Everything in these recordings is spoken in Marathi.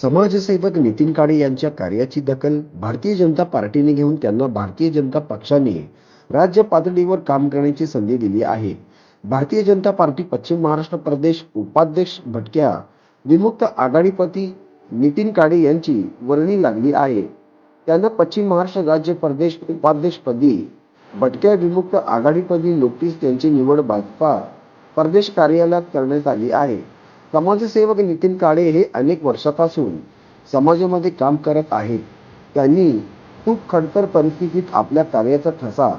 समाजसेवक नितीन काळे यांच्या कार्याची दखल भारतीय जनता पार्टीने घेऊन त्यांना भारतीय जनता पक्षाने राज्य पातळीवर काम करण्याची संधी दिली आहे. भारतीय जनता पार्टी पश्चिम महाराष्ट्र प्रदेश उपाध्यक्ष भटक्या विमुक्त आघाडीपती नितीन काळे यांची वर्णी लागली आहे. त्यांना पश्चिम महाराष्ट्र राज्य प्रदेश उपाध्यक्षपदी भटक्या विमुक्त आघाडीपदी नुकतीच त्यांची निवड भाजपा प्रदेश कार्यालयात करण्यात आली आहे. समाजसेवक नितीन काळे हे अनेक वर्षापासून समाजामध्ये काम करत आहेत. त्यांनी खूप खडतर परिस्थितीत आपल्या कार्याचा ठसा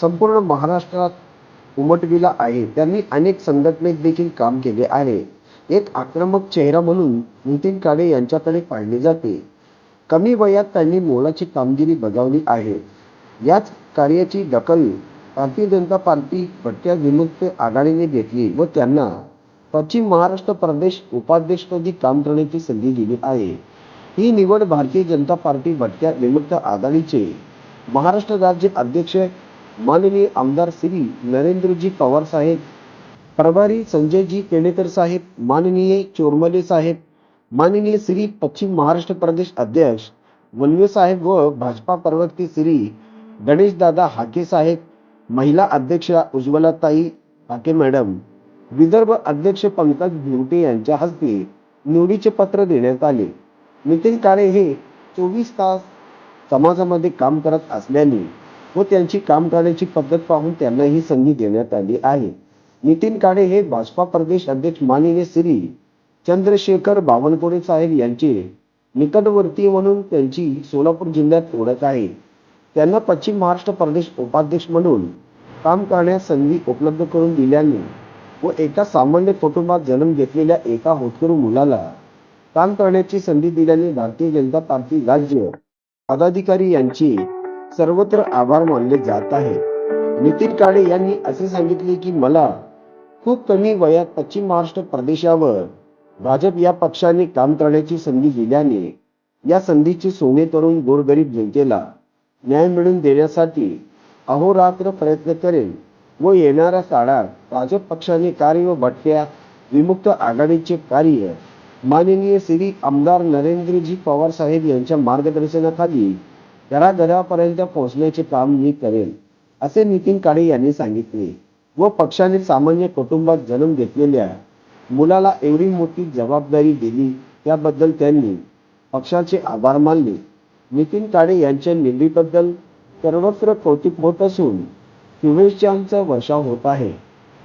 संपूर्ण महाराष्ट्रात उमटविला आहे. त्यांनी अनेक संघटनेत देखील काम केले आहे. एक आक्रमक चेहरा म्हणून नितीन काळे यांच्याकडे पाहिले जाते. कमी वयात त्यांनी मोलाची कामगिरी बजावली आहे. याच कार्याची दखल भारतीय जनता पार्टी भटक्या विमुक्त आघाडीने घेतली व त्यांना पश्चिम महाराष्ट्र प्रदेश उपाध्यक्षपदी काम करण्याची संधी दिली आहे. ही निवड भारतीय जनता पार्टी भटक्या विमुक्त आघाडीचे महाराष्ट्र राज्य अध्यक्ष माननीय आमदार श्री नरेंद्रजी पवार साहेब, प्रभारी संजयजी केणेकर साहेब, माननीय चोरमले साहेब, माननीय श्री पश्चिम महाराष्ट्र प्रदेश अध्यक्ष वनवे साहेब व भाजपा प्रवक्ते श्री गणेशदादा हाके साहेब, महिला अध्यक्षा उज्ज्वलाताई हाके मॅडम, विदर्भ अध्यक्ष पंकज भिवटे यांच्या हस्ते निवडीचे पत्र देण्यात आले. नितीन काळे हे 24 तास समाजामध्ये काम करत असल्याने व त्यांची काम करण्याची पद्धत पाहून त्यांना ही संधी देण्यात आली आहे. नितीन काळे हे भाजपा प्रदेश अध्यक्ष माननीय श्री चंद्रशेखर बावनकुळे साहेब यांचे निकटवर्तीय म्हणून त्यांची सोलापूर जिल्ह्यात ओळख आहे. त्यांना पश्चिम महाराष्ट्र प्रदेश उपाध्यक्ष म्हणून काम करण्यास संधी उपलब्ध करून दिल्याने व एका सामान्य कुटुंबात जन्म घेतलेल्या एका होतकरू मुलाला काम करण्याची संधी दिल्याने भारतीय जनता पार्टी राज्य पदाधिकारी यांचे सर्वत्र आभार मानले जात आहे. नितीन काळे यांनी असे सांगितले की मला खूप कमी वयात पश्चिम महाराष्ट्र प्रदेशावर भाजप या पक्षाने काम करण्याची संधी दिल्याने या संधीचे सोने करून गोरगरीब जनतेला न्याय मिळवून देण्यासाठी अहोरात्र प्रयत्न करेल व येणाऱ्या काळात भाजप पक्षाने कार्य व भटक्या विमुक्त आघाडीचे कार्य माननीय श्री आमदार नरेंद्रजी पवार साहेब यांच्या मार्गदर्शनाखाली घराघरापर्यंत पोहोचण्याचे काम मी करेल, असे नितीन काळे यांनी सांगितले. व पक्षाने सामान्य कुटुंबात जन्म घेतलेल्या मुलाला एवढी मोठी जबाबदारी दिली त्याबद्दल त्यांनी पक्षाचे आभार मानले. नितीन काळे यांच्या निवडीबद्दल सर्वत्र कौतुक होत असून शुभेच्छांचा वर्षाव होत आहे.